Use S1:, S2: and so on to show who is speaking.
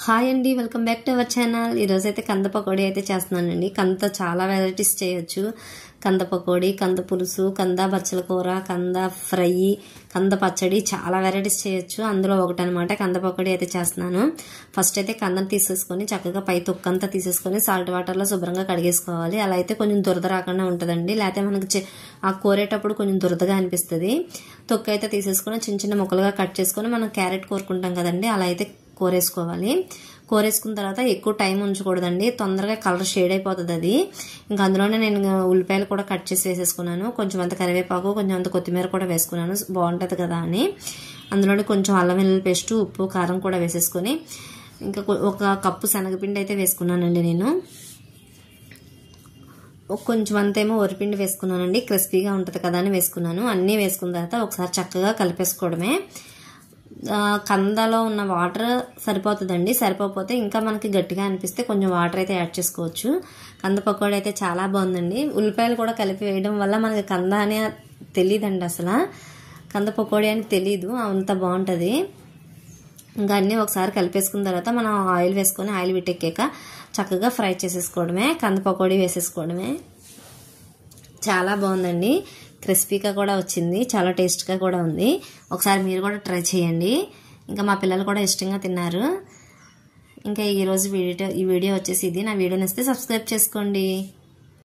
S1: Hi అండి, welcome back to our channel. ఈరోజు అయితే కంద పకోడీ అయితే చేస్తున్నానండి. కంద చాలా వెరైటీస్ చేయొచ్చు. కంద పకోడీ, కంద పులుసు, కంద బచ్చల కూర, కంద ఫ్రై, కంద పచ్చడి, చాలా వెరైటీస్ చేయొచ్చు. అందులో ఒకటి అనమాట కంద పకోడీ అయితే చేస్తున్నాను. ఫస్ట్ అయితే కందను తీసేసుకొని చక్కగా పై తొక్కంతా తీసేసుకొని సాల్ట్ వాటర్లో శుభ్రంగా కడిగేసుకోవాలి. అలా అయితే కొంచెం దురద రాకుండా ఉంటుందండి. లేకపోతే మనకి ఆ కోరేటప్పుడు కొంచెం దురదగా అనిపిస్తుంది. తొక్కు అయితే తీసేసుకొని చిన్న చిన్న ముక్కలుగా కట్ చేసుకొని మనం క్యారెట్ కోరుకుంటాం కదండి, అలా అయితే కోరేసుకోవాలి. కోరేసుకున్న తర్వాత ఎక్కువ టైం ఉంచకూడదండి, తొందరగా కలర్ షేడ్ అయిపోతుంది అది. ఇంకా అందులోనే నేను ఉల్లిపాయలు కూడా కట్ చేసి వేసేసుకున్నాను. కొంచెం అంత కరివేపాకు, కొంచెం అంత కొత్తిమీర కూడా వేసుకున్నాను, బాగుంటుంది కదా అని. అందులోనే కొంచెం అల్లం వెల్లుల్లి పేస్ట్, ఉప్పు, కారం కూడా వేసేసుకొని ఇంకా ఒక కప్పు శనగపిండి అయితే వేసుకున్నానండి. నేను కొంచెం అంతేమో వరిపిండి వేసుకున్నానండి, క్రిస్పీగా ఉంటుంది కదా అని వేసుకున్నాను. అన్నీ వేసుకున్న తర్వాత ఒకసారి చక్కగా కలిపేసుకోవడమే. కందలో ఉన్న వాటర్ సరిపోతుందండి. సరిపోతే ఇంకా మనకి గట్టిగా అనిపిస్తే కొంచెం వాటర్ అయితే యాడ్ చేసుకోవచ్చు. కంద పకోడీ అయితే చాలా బాగుందండి. ఉల్లిపాయలు కూడా కలిపి వేయడం వల్ల మనకి కంద అని తెలియదండి, అసలు కంద పకోడీ అని తెలీదు, అంత బాగుంటుంది. ఇంకా అన్నీ ఒకసారి కలిపేసుకున్న తర్వాత మనం ఆయిల్ వేసుకొని ఆయిల్ విట్టెక్కాక చక్కగా ఫ్రై చేసేసుకోవడమే, కంద పకోడీ వేసేసుకోవడమే. చాలా బాగుందండి, క్రిస్పీగా కూడా వచ్చింది, చాలా టేస్ట్గా కూడా ఉంది. ఒకసారి మీరు కూడా ట్రై చేయండి. ఇంకా మా పిల్లలు కూడా ఇష్టంగా తిన్నారు. ఇంకా ఈ వీడియో వచ్చేసి ఇది. నా వీడియో నచ్చితే సబ్స్క్రైబ్ చేసుకోండి.